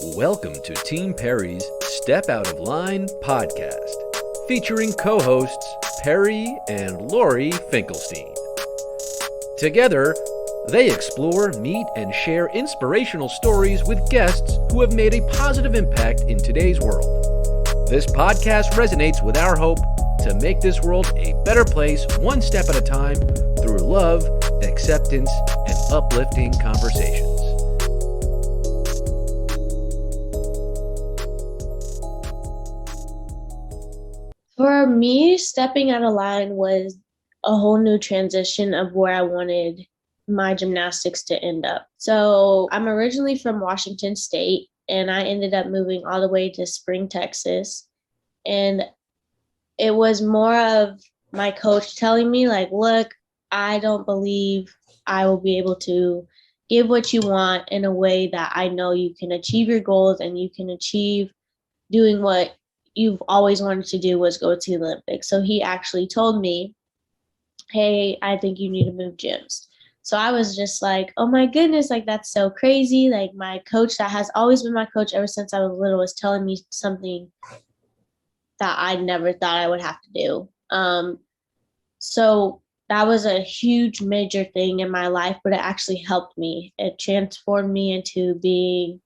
Welcome to Team Perry's Step Out of Line podcast, featuring co-hosts Perry and Lori Finkelstein. Together, they explore, meet, and share inspirational stories with guests who have made a positive impact in today's world. This podcast resonates with our hope to make this world a better place one step at a time through love, acceptance, and uplifting conversations. For me, stepping out of line was a whole new transition of where I wanted my gymnastics to end up. So I'm originally from Washington State, and I ended up moving all the way to Spring, Texas. And it was more of my coach telling me, like, look, I don't believe I will be able to give what you want in a way that I know you can achieve your goals and you can achieve doing what you've always wanted to do, was go to the Olympics. So he actually told me, hey, I think you need to move gyms. So I was just like, oh my goodness, like that's so crazy. Like my coach that has always been my coach ever since I was little was telling me something that I never thought I would have to do. So that was a huge major thing in my life, but it actually helped me. It transformed me into being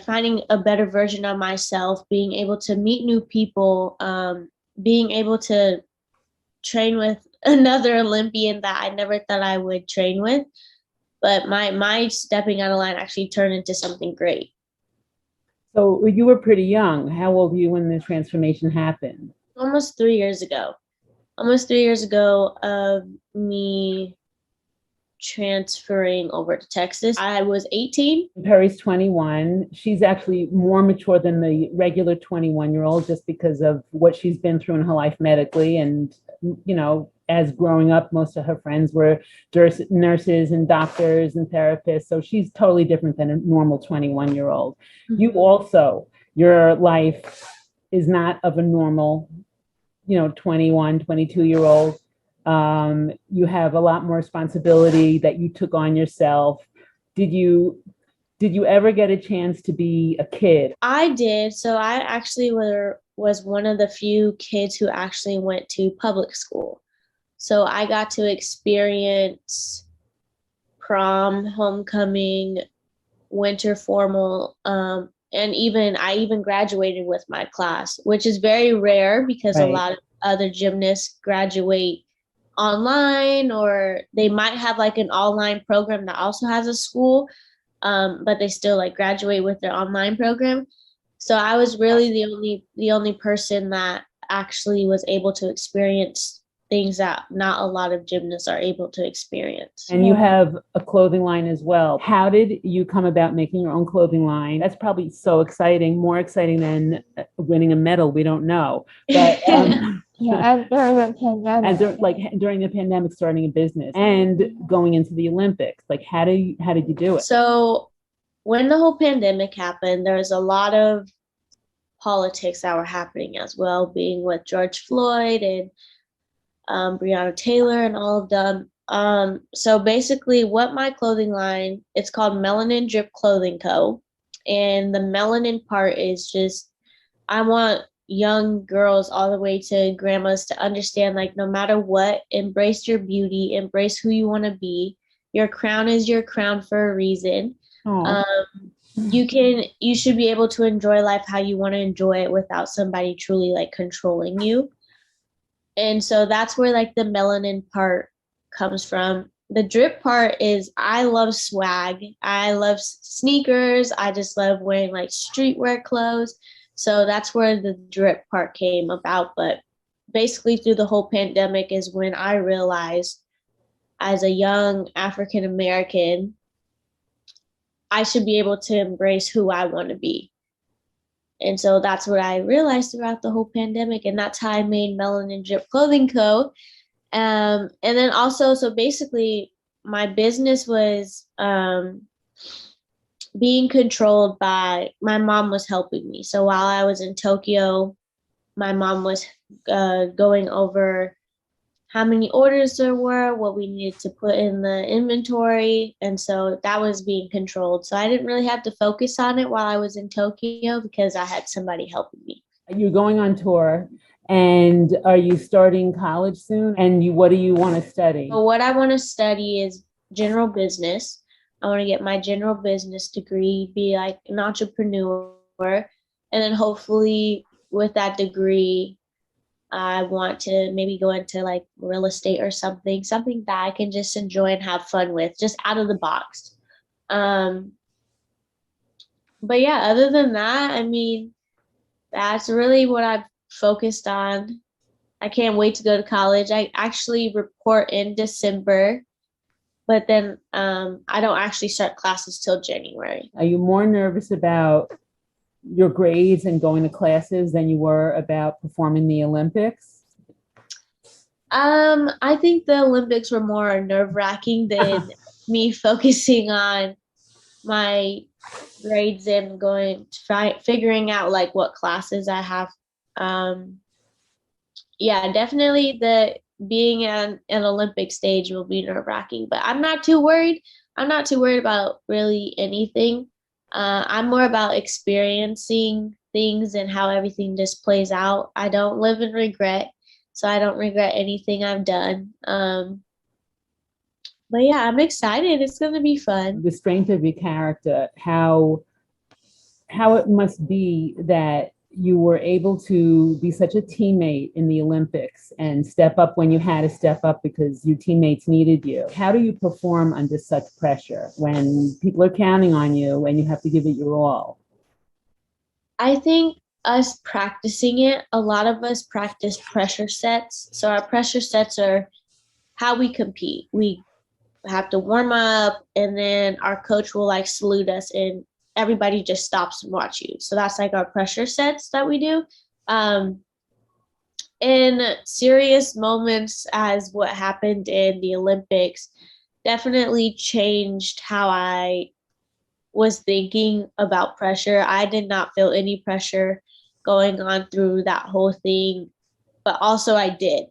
finding a better version of myself, being able to meet new people, being able to train with another Olympian that I never thought I would train with. But my stepping out of line actually turned into something great. So you were pretty young. How old were you when the transformation happened? Almost 3 years ago. Almost 3 years ago of me transferring over to Texas. I was 18. Perry's 21. She's actually more mature than the regular 21-year-old just because of what she's been through in her life medically. And, you know, as growing up, most of her friends were nurses and doctors and therapists. So she's totally different than a normal 21-year-old. Mm-hmm. You also, your life is not of a normal, 21, 22-year-old. You have a lot more responsibility that you took on yourself. Did you ever get a chance to be a kid? I did. So I actually was one of the few kids who actually went to public school. So I got to experience prom, homecoming, winter formal, and I even graduated with my class, which is very rare because right. A lot of other gymnasts graduate online, or they might have like an online program that also has a school, but they still like graduate with their online program. So I was really the only person that actually was able to experience things that not a lot of gymnasts are able to experience. And you have a clothing line as well. How did you come about making your own clothing line? That's probably so exciting, more exciting than winning a medal. We don't know, but during the pandemic, starting a business and going into the Olympics. Like, how did you do it? So when the whole pandemic happened, there was a lot of politics that were happening as well, being with George Floyd and Breonna Taylor and all of them. So basically what my clothing line, it's called Melanin Drip Clothing Co. And the melanin part is just, I want young girls all the way to grandmas to understand, like, no matter what, embrace your beauty, embrace who you want to be. Your crown is your crown for a reason. You should be able to enjoy life how you want to enjoy it without somebody truly like controlling you. And so that's where like the melanin part comes from. The drip part is, I love swag. I love sneakers. I just love wearing like streetwear clothes. So that's where the drip part came about. But basically through the whole pandemic is when I realized, as a young African American, I should be able to embrace who I want to be. And so that's what I realized throughout the whole pandemic. And that's how I made Melanin Drip Clothing Co. And then also, so basically my business was being controlled by, my mom was helping me. So while I was in Tokyo, my mom was going over how many orders there were, what we needed to put in the inventory. And so that was being controlled. So I didn't really have to focus on it while I was in Tokyo because I had somebody helping me. You're going on tour, and are you starting college soon? And what do you want to study? So what I want to study is general business. I want to get my general business degree, be like an entrepreneur, and then hopefully with that degree, I want to maybe go into like real estate or something that I can just enjoy and have fun with, just out of the box. Um, but yeah, other than that, I mean, that's really what I've focused on. I can't wait to go to college. I actually report in December, but then I don't actually start classes till January. Are you more nervous about your grades and going to classes than you were about performing the Olympics? I think the Olympics were more nerve-wracking than me focusing on my grades and figuring out like what classes I have. Yeah, definitely the being on an Olympic stage will be nerve-wracking, but I'm not too worried. I'm not too worried about really anything. I'm more about experiencing things and how everything just plays out. I don't live in regret, so I don't regret anything I've done. But yeah, I'm excited. It's going to be fun. The strength of your character, how it must be that you were able to be such a teammate in the Olympics and step up when you had to step up because your teammates needed you. How do you perform under such pressure when people are counting on you and you have to give it your all? I think us practicing it, a lot of us practice pressure sets. So our pressure sets are how we compete. We have to warm up, and then our coach will like salute us and everybody just stops and watch you. So that's like our pressure sets that we do. In serious moments as what happened in the Olympics definitely changed how I was thinking about pressure. I did not feel any pressure going on through that whole thing, but also I did.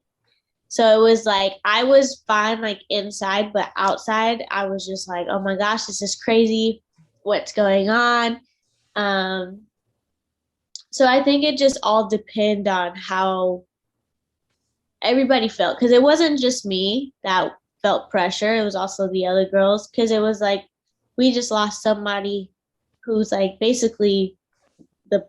So it was like I was fine like inside, but outside I was just like, oh my gosh, this is crazy. What's going on? So I think it just all depend on how everybody felt, because it wasn't just me that felt pressure. It was also the other girls, because it was like we just lost somebody who's like basically the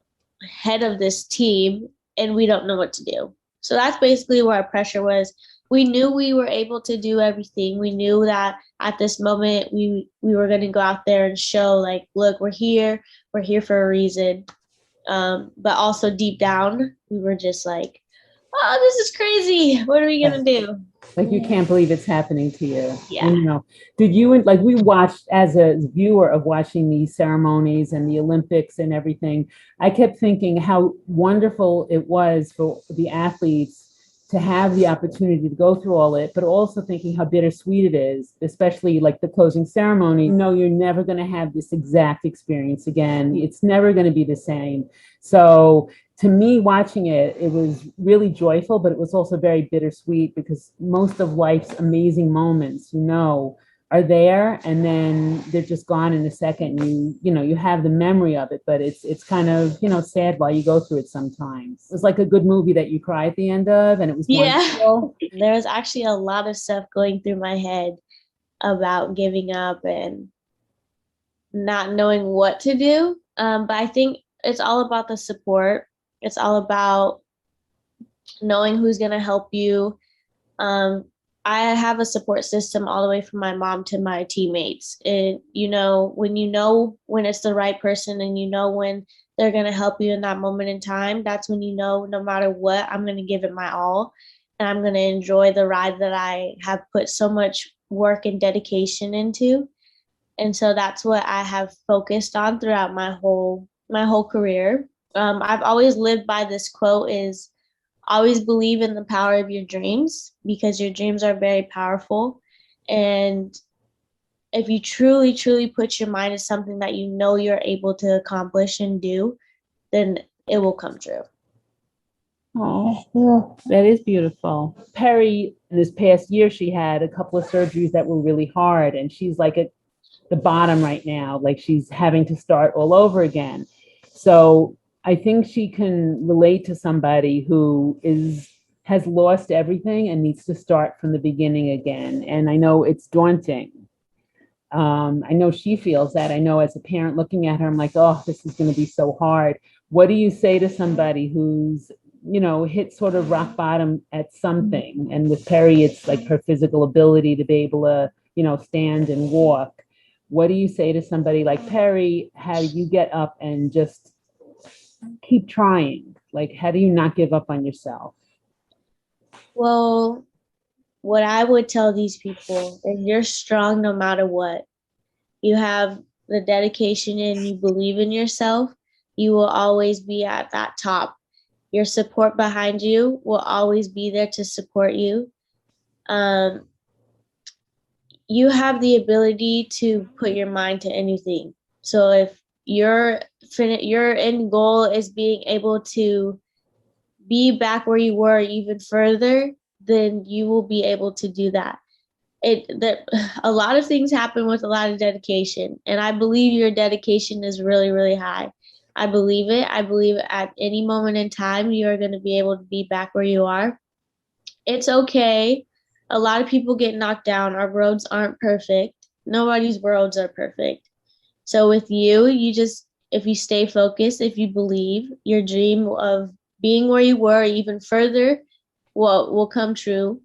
head of this team and we don't know what to do. So that's basically where our pressure was. We knew we were able to do everything. We knew that at this moment we were going to go out there and show like, look, we're here for a reason. But also deep down, we were just like, oh, this is crazy. What are we going to do? Like, you can't believe it's happening to you. Yeah. You know, did you, like, we watched as a viewer of watching these ceremonies and the Olympics and everything, I kept thinking how wonderful it was for the athletes to have the opportunity to go through all it, but also thinking how bittersweet it is, especially like the closing ceremony. No, you're never going to have this exact experience again. It's never going to be the same. So to me, watching it, it was really joyful, but it was also very bittersweet because most of life's amazing moments, are there, and then they're just gone in a second. You have the memory of it, but it's kind of, sad while you go through it sometimes. It was like a good movie that you cry at the end of, and it was wonderful. There was actually a lot of stuff going through my head about giving up and not knowing what to do. But I think it's all about the support. It's all about knowing who's going to help you. I have a support system all the way from my mom to my teammates. And, when it's the right person and when they're going to help you in that moment in time, that's when no matter what, I'm going to give it my all. And I'm going to enjoy the ride that I have put so much work and dedication into. And so that's what I have focused on throughout my whole career. I've always lived by this quote is, always believe in the power of your dreams, because your dreams are very powerful. And if you truly, truly put your mind to something that you're able to accomplish and do, then it will come true. Oh, that is beautiful. Perry, this past year, she had a couple of surgeries that were really hard, and she's like at the bottom right now, like she's having to start all over again. So I think she can relate to somebody who has lost everything and needs to start from the beginning again. And I know it's daunting. I know she feels that. I know as a parent looking at her, I'm like, oh, this is going to be so hard. What do you say to somebody who's, hit sort of rock bottom at something? And with Perry, it's like her physical ability to be able to, stand and walk. What do you say to somebody like Perry? How do you get up and just keep trying? Like, how do you not give up on yourself? Well, what I would tell these people is you're strong no matter what. You have the dedication and you believe in yourself, you will always be at that top. Your support behind you will always be there to support you. You have the ability to put your mind to anything. So if your end goal is being able to be back where you were even further, then you will be able to do that. A lot of things happen with a lot of dedication, and I believe your dedication is really, really high. I believe it. I believe at any moment in time you are going to be able to be back where you are. It's okay. A lot of people get knocked down. Our roads aren't perfect. Nobody's roads are perfect. So with you, if you stay focused, if you believe, your dream of being where you were even further will come true.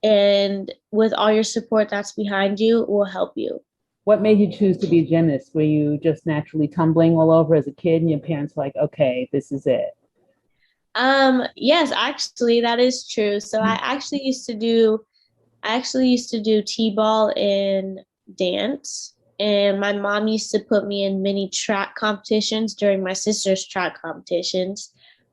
And with all your support that's behind you, will help you. What made you choose to be a gymnast? Were you just naturally tumbling all over as a kid and your parents were like, okay, this is it? Yes, actually, that is true. So I actually used to do t-ball and dance. And my mom used to put me in many track competitions during my sister's track competitions.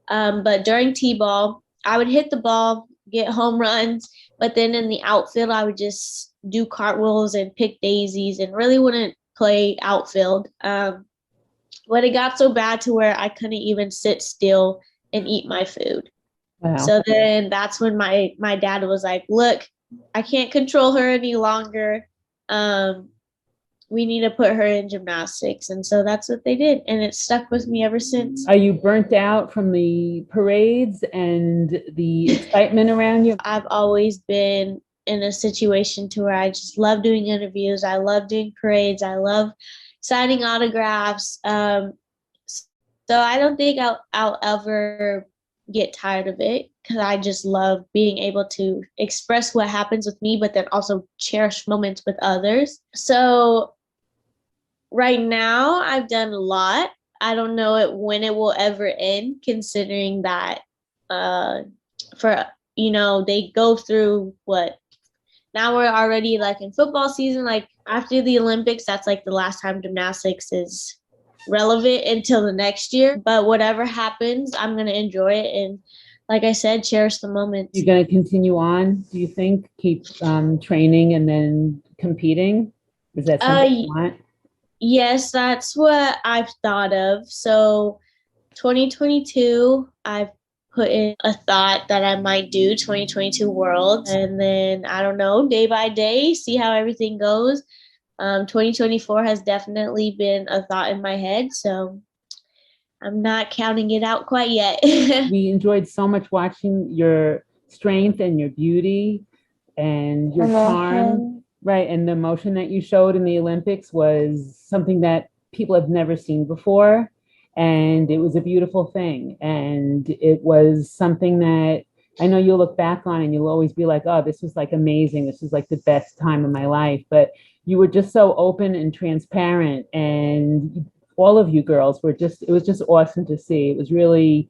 But during t-ball, I would hit the ball, get home runs, but then in the outfield, I would just do cartwheels and pick daisies and really wouldn't play outfield. But it got so bad to where I couldn't even sit still and eat my food. Wow. So then that's when my dad was like, look, I can't control her any longer. We need to put her in gymnastics. And so that's what they did. And it stuck with me ever since. Are you burnt out from the parades and the excitement around you? I've always been in a situation to where I just love doing interviews. I love doing parades. I love signing autographs. So I don't think I'll ever get tired of it, because I just love being able to express what happens with me, but then also cherish moments with others. So right now I've done a lot. I don't know when it will ever end, considering that they go through what, now we're already like in football season, like after the Olympics, that's like the last time gymnastics is relevant until the next year. But whatever happens, I'm going to enjoy it. And like I said, cherish the moments. You're going to continue on, do you think? Keep training and then competing? Is that something you want? Yes, that's what I've thought of. So 2022, I've put in a thought that I might do 2022 Worlds. And then, I don't know, day by day, see how everything goes. 2024 has definitely been a thought in my head, so I'm not counting it out quite yet. We enjoyed so much watching your strength and your beauty and your charm, right? And the emotion that you showed in the Olympics was something that people have never seen before, and it was a beautiful thing. And it was something that I know you'll look back on and you'll always be like, oh, this was like amazing. This was like the best time of my life. But you were just so open and transparent, and all of you girls it was just awesome to see. It was really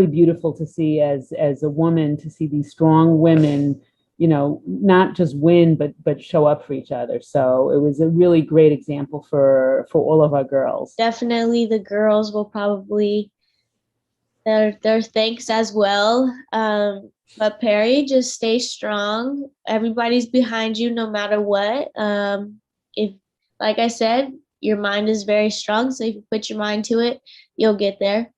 beautiful to see as a woman, to see these strong women, not just win, but show up for each other. So it was a really great example for all of our girls. Definitely the girls will probably, their thanks as well. But Perry, just stay strong. Everybody's behind you no matter what. If, like I said, your mind is very strong, so if you put your mind to it, you'll get there.